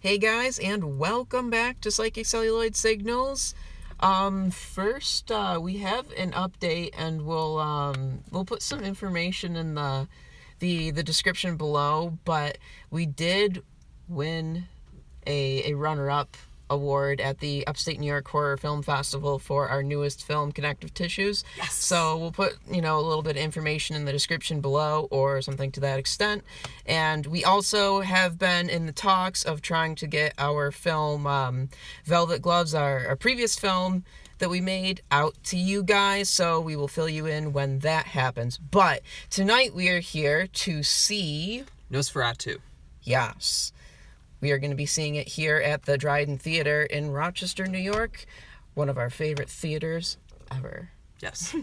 Hey guys, and welcome back to Psychic Celluloid Signals. First, we have an update, and we'll put some information in the description below. But we did win a runner-up award at the Upstate New York Horror Film Festival for our newest film, Connective Tissues. Yes. So we'll put, a little bit of information in the description below or something to that extent. And we also have been in the talks of trying to get our film, Velvet Gloves, our previous film that we made, out to you guys. So we will fill you in when that happens. But tonight we are here to see Nosferatu. Yes. We are going to be seeing it here at the Dryden Theatre in Rochester, New York. One of our favorite theaters ever. Yes.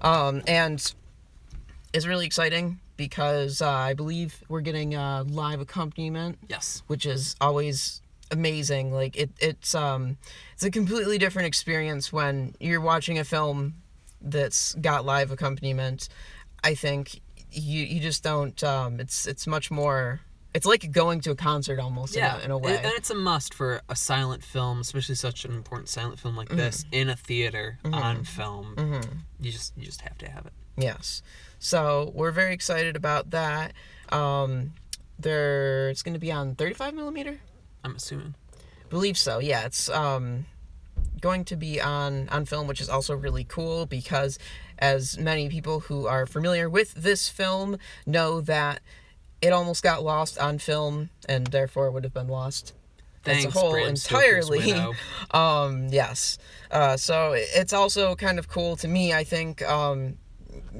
And it's really exciting because I believe we're getting live accompaniment. Yes. Which is always amazing. Like it's a completely different experience when you're watching a film that's got live accompaniment. I think you just don't. It's much more. It's like going to a concert almost, in a way. And it's a must for a silent film, especially such an important silent film like this, in a theater, on film. You just have to have it. Yes. So we're very excited about that. It's going to be on 35 millimeter? I'm assuming. Believe so, yeah. It's going to be on film, which is also really cool because as many people who are familiar with this film know that it almost got lost on film and therefore would have been lost as a whole entirely. Yes. So it's also kind of cool to me, I think,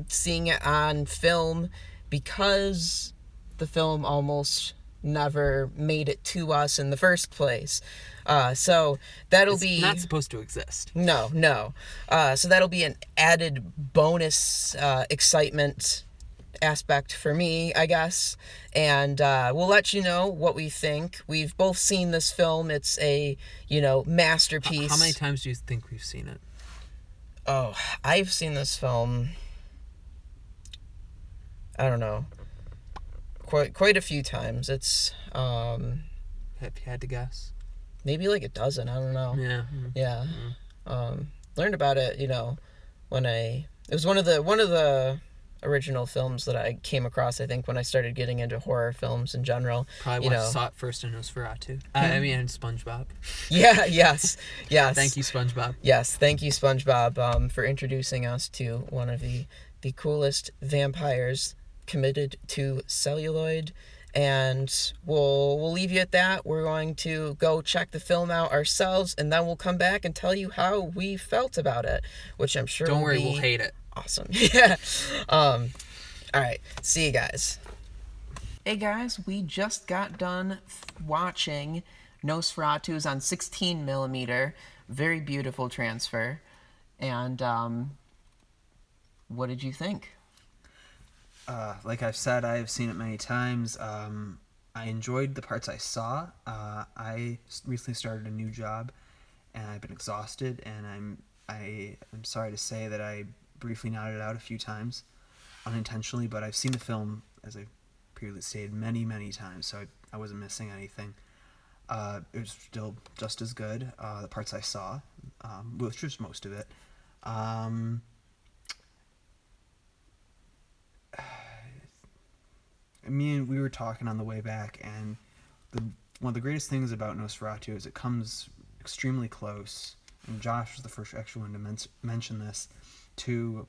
seeing it on film because the film almost never made it to us in the first place. So it's not supposed to exist. No. So that'll be an added bonus excitement aspect for me, I guess, and we'll let you know what we think. We've both seen this film. It's a masterpiece. How many times do you think we've seen it? Oh, I've seen this film, I don't know, quite a few times. It's have you had to guess? Maybe like a dozen. I don't know. Yeah. Learned about it when it was one of the original films that I came across, I think, when I started getting into horror films in general. Probably saw it first in Nosferatu. I mean, SpongeBob. Yeah, yes. Thank you, SpongeBob. Yes, thank you, SpongeBob, for introducing us to one of the coolest vampires committed to celluloid. And we'll leave you at that. We're going to go check the film out ourselves, and then we'll come back and tell you how we felt about it, which I'm sure Don't worry, we'll hate it. Awesome. Yeah. All right. See you guys. Hey guys, we just got done watching Nosferatu's on 16 millimeter. Very beautiful transfer. And what did you think? Like I've said, I've seen it many times. I enjoyed the parts I saw. I recently started a new job, and I've been exhausted. And I'm sorry to say that I briefly nodded out a few times, unintentionally. But I've seen the film, as I previously stated, many times, so I wasn't missing anything. It was still just as good. The parts I saw, which was most of it. We were talking on the way back, and one of the greatest things about Nosferatu is it comes extremely close, and Josh was the first actual one to mention this, to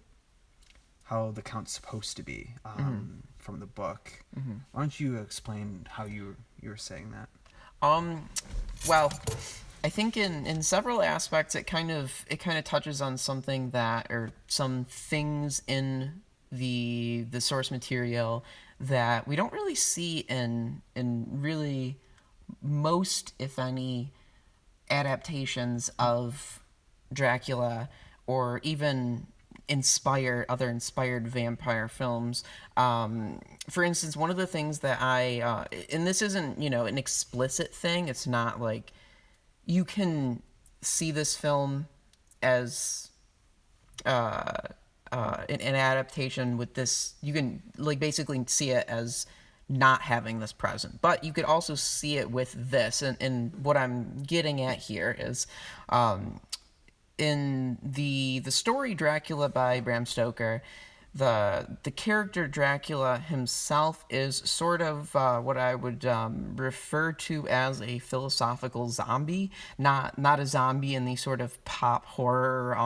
how the Count's supposed to be from the book. Why don't you explain how you were saying that? Well, I think in several aspects it kind of touches on something or some things in the source material that we don't really see in really most, if any, adaptations of Dracula, or even inspired vampire films. For instance, one of the things that and this isn't, an explicit thing. It's not like you can see this film as an adaptation with this. You can basically see it as not having this present, but you could also see it with this. And what I'm getting at here is, in the story Dracula by Bram Stoker, the character Dracula himself is sort of what I would refer to as a philosophical zombie, not a zombie in the sort of pop horror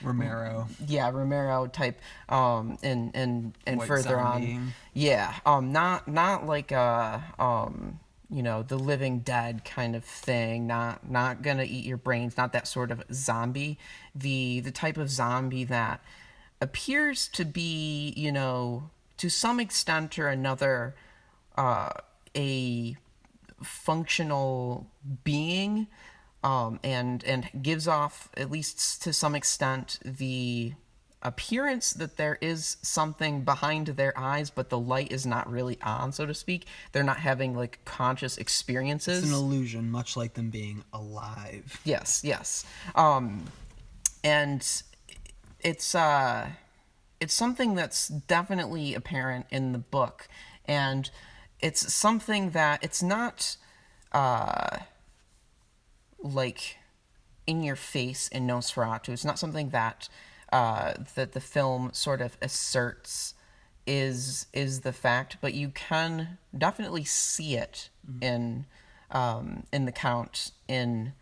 Romero. Yeah, Romero type, and White further zombie. on, yeah, not like the Living Dead kind of thing, not gonna eat your brains, not that sort of zombie, the type of zombie that appears to be, to some extent or another, a functional being, and gives off, at least to some extent, the appearance that there is something behind their eyes, but the light is not really on, so to speak. They're not having conscious experiences. It's an illusion, much like them being alive. Yes. And it's something that's definitely apparent in the book, and it's something that it's not in your face in Nosferatu. It's not something that that the film sort of asserts is the fact, but you can definitely see it in the Count in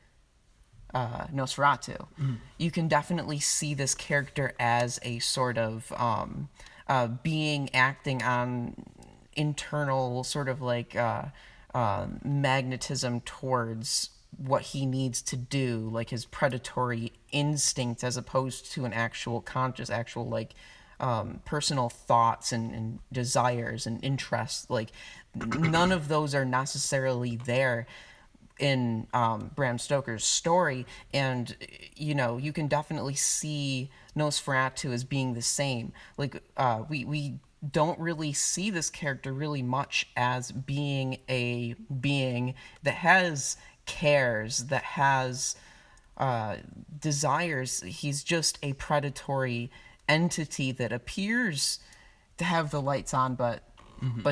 Nosferatu. You can definitely see this character as a sort of being acting on internal sort of magnetism towards what he needs to do, like his predatory instinct, as opposed to an actual conscious, personal thoughts and desires and interests. None of those are necessarily there in Bram Stoker's story, and you can definitely see Nosferatu as being the same. We don't really see this character really much as being a being that has cares, that has desires. He's just a predatory entity that appears to have the lights on, but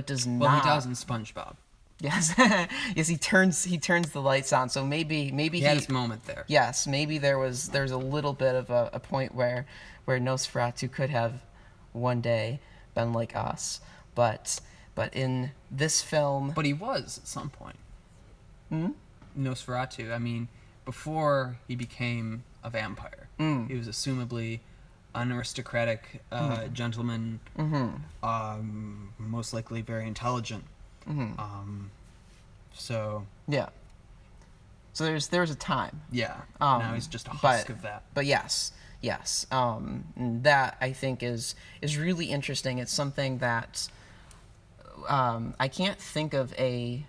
does not. Well, he does in SpongeBob. Yes, yes. He turns the lights on. So maybe he had his moment there. Yes, maybe there's a little bit of a point where Nosferatu could have one day been like us, but in this film, but he was at some point. Nosferatu. I mean, before he became a vampire, he was assumably an aristocratic gentleman, most likely very intelligent. So yeah. So there's a time. Yeah. Now he's just a husk of that. But yes. That I think is really interesting. It's something that I can't think of a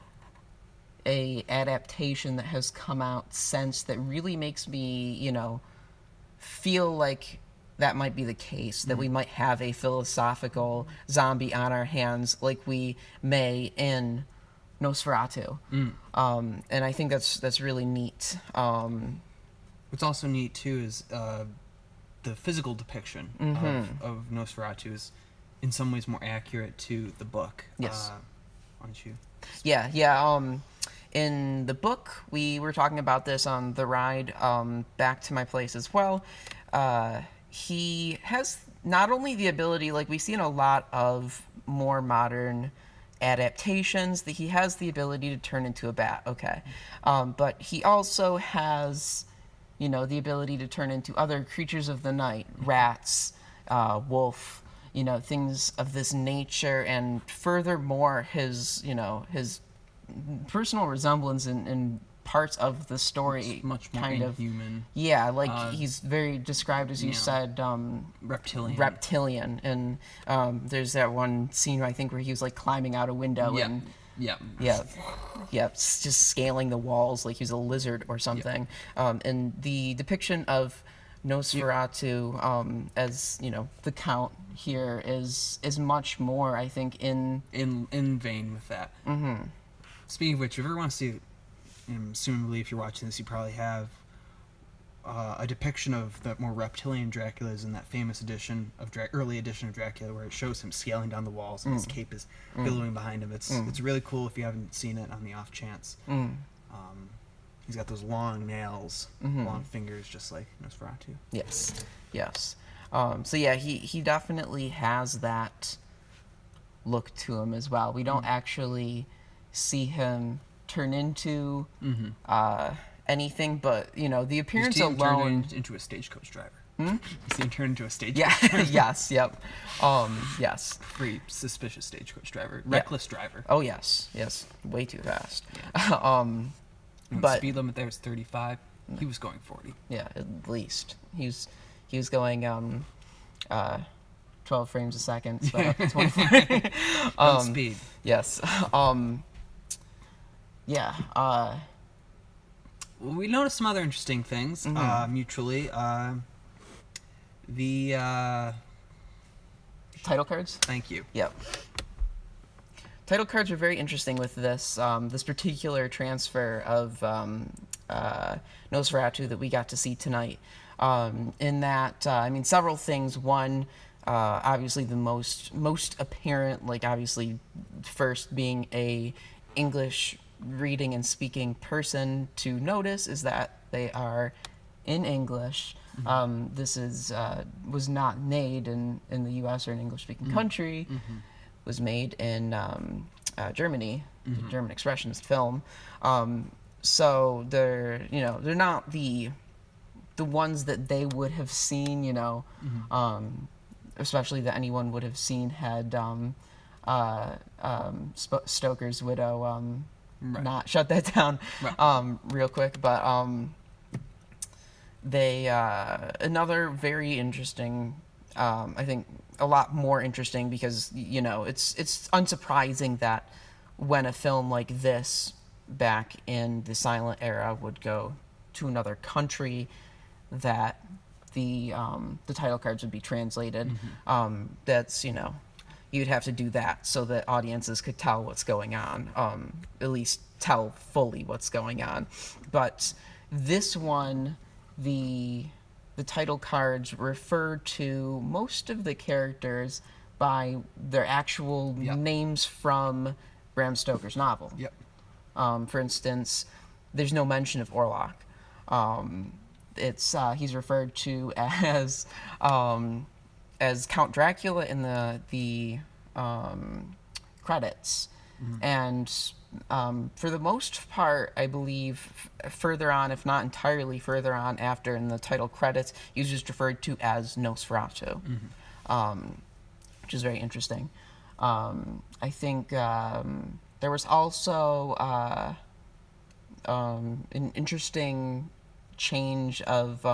adaptation that has come out since that really makes me, feel like that might be the case, that we might have a philosophical zombie on our hands like we may in Nosferatu. And I think that's really neat. What's also neat too is the physical depiction of Nosferatu is in some ways more accurate to the book. Yes. Why don't you? Yeah. In the book, we were talking about this on the ride back to my place as well. He has not only the ability, like we see in a lot of more modern adaptations, that he has the ability to turn into a bat. Okay. But he also has, the ability to turn into other creatures of the night, rats, wolf, things of this nature. And furthermore, his personal resemblance in parts of the story, it's much more kind inhuman. He's very described, as you said, reptilian. And there's that one scene, I think, where he was climbing out a window and just scaling the walls like he was a lizard or something. And the depiction of Nosferatu, as you know, the Count here is much more, I think, in vein with that. Mm-hmm. Speaking of which, if you ever want to see, assumably if you're watching this, you probably have a depiction of the more reptilian Draculas in that famous edition of early edition of Dracula, where it shows him scaling down the walls and his cape is billowing behind him. It's really cool if you haven't seen it on the off chance. He's got those long nails, long fingers, just like Nosferatu. Yes. So yeah, he definitely has that look to him as well. We don't actually see him turn into anything, but you know, the appearance you see him alone. turn into a stagecoach driver. You see him turn into a stagecoach Yeah. driver. Yes. Yep. Yes. Pretty suspicious stagecoach driver. Reckless driver. Oh yes. Way too fast. Yeah. But the speed limit there is 35. He was going 40. Yeah, at least he was going 12 frames a second, so 24. Speed. Yes. Yeah. Well, we noticed some other interesting things mutually. The title cards. Thank you. Yep. Title cards are very interesting with this this particular transfer of Nosferatu that we got to see tonight. In that, I mean, several things. One, obviously the most apparent, like obviously first being a English reading and speaking person to notice, is that they are in English. This was not made in the U.S. or an English-speaking country. Was made in Germany, the German expressionist film. So they're not the ones that they would have seen, especially that anyone would have seen had Stoker's widow not shut that down real quick. But they another very interesting, I think a lot more interesting, because it's unsurprising that when a film like this back in the silent era would go to another country, that the title cards would be translated. That's you'd have to do that so that audiences could tell what's going on, at least tell fully what's going on. But this one, the title cards refer to most of the characters by their actual names from Bram Stoker's novel. For instance, there's no mention of Orlok. He's referred to as Count Dracula in the credits, and for the most part, I believe further on, if not entirely further on after in the title credits, he's just referred to as Nosferatu, which is very interesting. I think there was also an interesting change of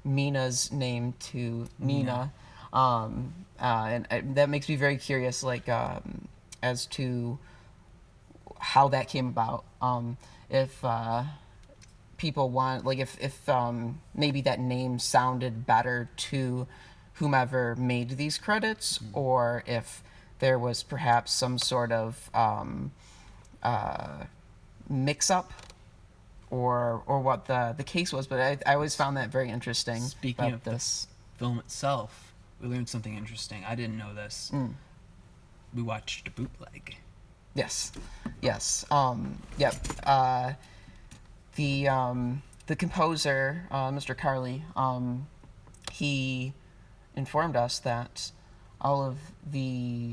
Mina's name to Nina, and that makes me very curious, as to how that came about. If people want, if maybe that name sounded better to whomever made these credits, or if there was perhaps some sort of mix-up, or what the case was. But I always found that very interesting. Speaking of this film itself, we learned something interesting. I didn't know this. We watched a bootleg. Yes. Yep. The composer, Mr. Carley, he informed us that all of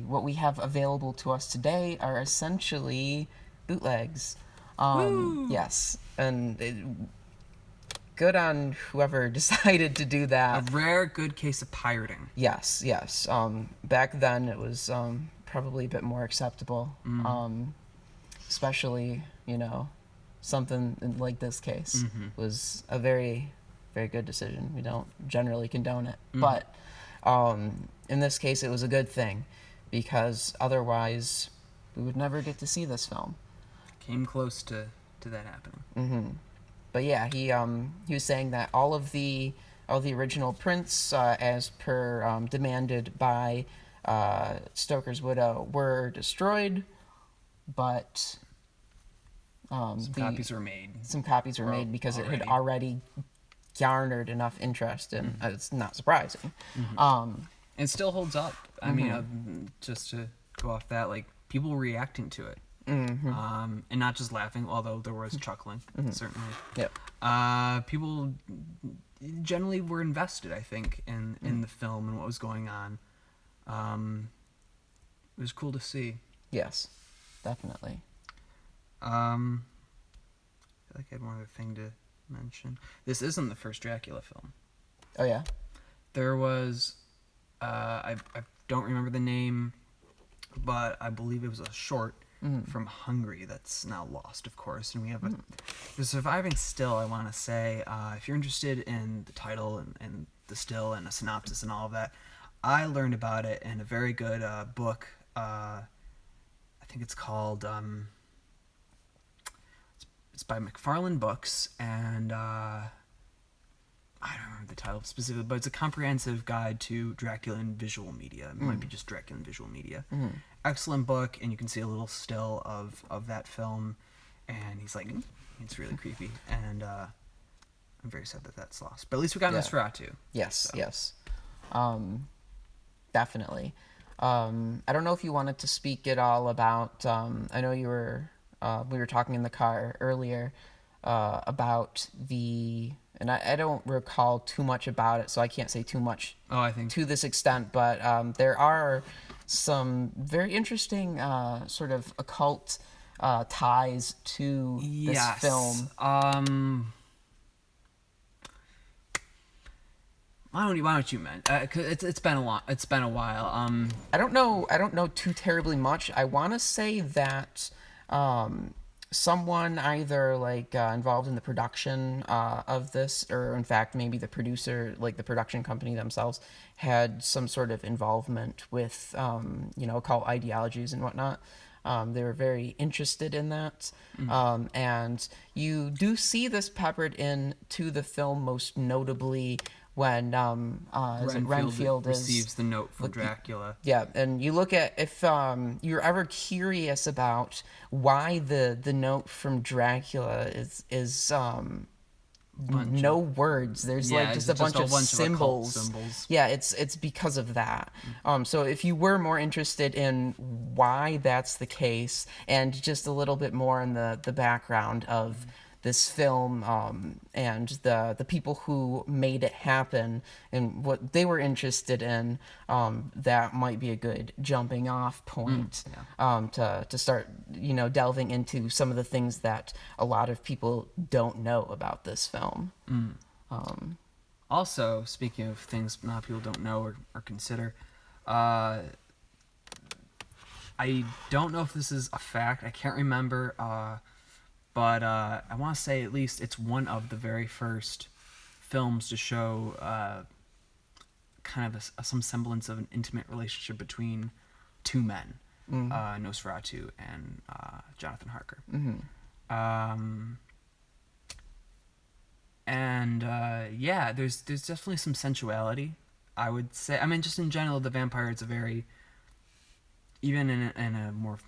what we have available to us today are essentially bootlegs. Yes, and good on whoever decided to do that. A rare good case of pirating. Yes. Back then it was probably a bit more acceptable, especially something like this case was a very, very good decision. We don't generally condone it, but in this case it was a good thing, because otherwise we would never get to see this film. Came close to that happening. But yeah, he was saying that all of the all the original prints, as per demanded by Stoker's widow, were destroyed, but Some copies were made. Some copies were made because it had already. already garnered enough interest, and it's not surprising. It still holds up. I mean, just to go off that, like, people were reacting to it. And not just laughing, although there was chuckling, certainly. Yep. People generally were invested, I think, in the film and what was going on. It was cool to see. Yes, definitely. I feel like I had one other thing to mention. This isn't the first Dracula film. Oh, yeah? There was, I don't remember the name, but I believe it was a short from Hungary that's now lost, of course. And we have the surviving still, I want to say. If you're interested in the title and the still and a synopsis and all of that, I learned about it in a very good book. I think it's called... It's by McFarlane Books, and I don't remember the title specifically, but it's a comprehensive guide to Dracula in visual media. It might be just Dracula in visual media. Excellent book, and you can see a little still of that film, and he's like, it's really creepy, and I'm very sad that that's lost. But at least we got Nosferatu. Yes, so. yes. Definitely. I don't know if you wanted to speak at all about, I know you were... we were talking in the car earlier about and I don't recall too much about it, so I can't say too much to this extent, but there are some very interesting sort of occult ties to this film. Why don't you, man? 'Cause it's been a while. I don't know too terribly much. I want to say that someone either like involved in the production of this, or in fact maybe the producer, like the production company themselves, had some sort of involvement with occult ideologies and whatnot. They were very interested in that, and you do see this peppered into the film, most notably when Renfield receives the note from Dracula. Yeah, and you look at, if you're ever curious about why the note from Dracula is no words. There's like just a bunch of symbols. Yeah, it's because of that. So if you were more interested in why that's the case, and just a little bit more in the background of this film, and the people who made it happen and what they were interested in, that might be a good jumping off point to start delving into some of the things that a lot of people don't know about this film. Also, speaking of things a lot of people don't know or consider, I don't know if this is a fact, I can't remember, but I want to say at least it's one of the very first films to show kind of some semblance of an intimate relationship between two men, Nosferatu and Jonathan Harker. There's definitely some sensuality, I would say. I mean, just in general, the vampire, it's a very, even in a more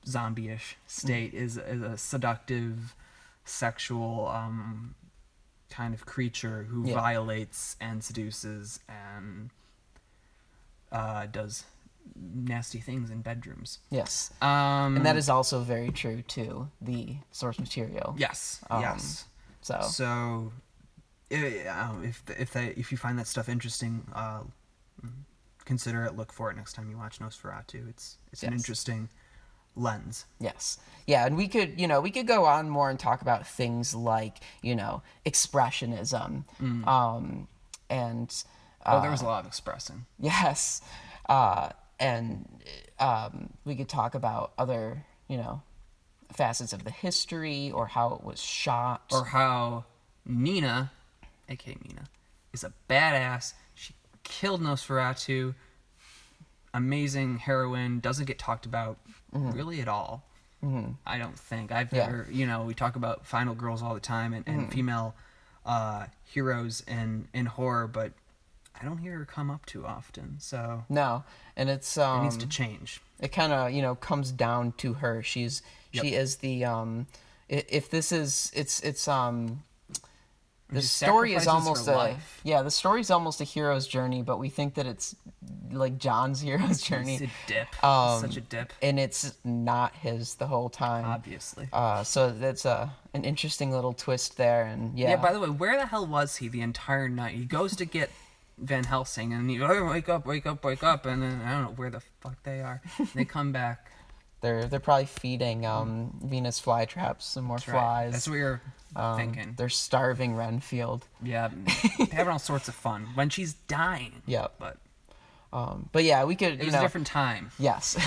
zombie-ish state, is a seductive, sexual kind of creature who violates and seduces and does nasty things in bedrooms. Yes. And that is also very true to the source material. Yes. Yes. So if you find that stuff interesting, consider it. Look for it next time you watch Nosferatu. It's an interesting lens. Yes. Yeah, and we could go on more and talk about things like, expressionism. And there was a lot of expressing. Yes. And we could talk about other, facets of the history, or how it was shot, or how Nina, aka Mina, is a badass. She killed Nosferatu. Amazing heroine, doesn't get talked about really at all. I don't think. I've never, we talk about final girls all the time, and female heroes in horror, but I don't hear her come up too often. So No, and it needs to change. It kind of comes down to her. She is the if this is it's the story is almost the story's almost a hero's journey, but we think that it's like John's hero's journey. It's a dip. Such a dip. And it's not his the whole time. Obviously. So that's an interesting little twist there, and Yeah, by the way, where the hell was he the entire night? He goes to get Van Helsing, and he wake up, and then I don't know where the fuck they are. They come back. They're probably feeding Venus flytraps some more flies. Right. That's what you're thinking. They're starving Renfield. Yeah, having all sorts of fun when she's dying. Yep. But yeah, we could. It was a different time. Yes.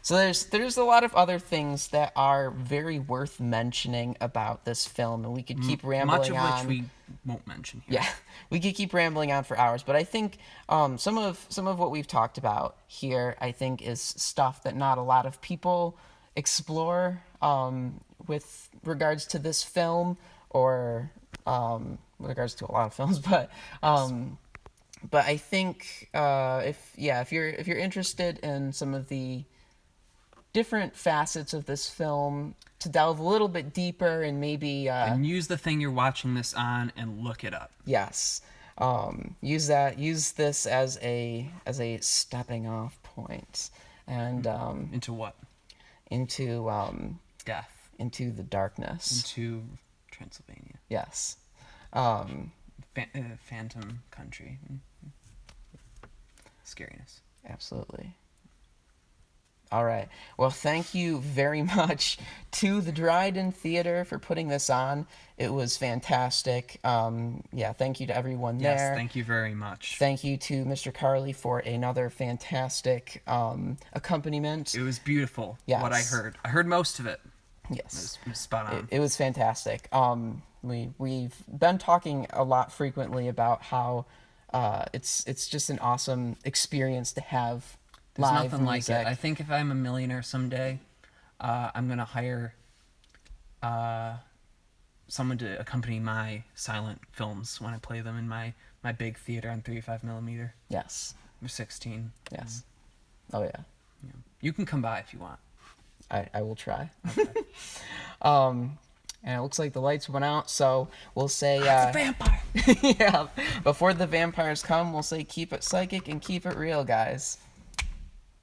So there's a lot of other things that are very worth mentioning about this film, and we could keep rambling on. Much of which we won't mention here. Yeah, we could keep rambling on for hours, but I think some of what we've talked about here, I think, is stuff that not a lot of people explore with regards to this film, or with regards to a lot of films. But I think if you're interested in some of the different facets of this film, to delve a little bit deeper and maybe and use the thing you're watching this on and look it up. Yes. Use this as a stepping off point, and into what? Into Death. Into the darkness. Into Transylvania. Yes. Phantom country. Scariness. Absolutely. All right. Well, thank you very much to the Dryden Theatre for putting this on. It was fantastic. Thank you to everyone there. Yes, thank you very much. Thank you to Mr. Carley for another fantastic accompaniment. It was beautiful, yes. What I heard. I heard most of it. Yes. It was spot on. It was fantastic. We've been talking a lot frequently about how it's just an awesome experience to have. There's live nothing music. like it. I think if I'm a millionaire someday, I'm going to hire someone to accompany my silent films when I play them in my big theater on 35mm. Yes. Or 16. Yes. Oh, yeah. You can come by if you want. I will try. Okay. And it looks like the lights went out, so we'll say... It's a vampire! Yeah. Before the vampires come, we'll say keep it psychic and keep it real, guys.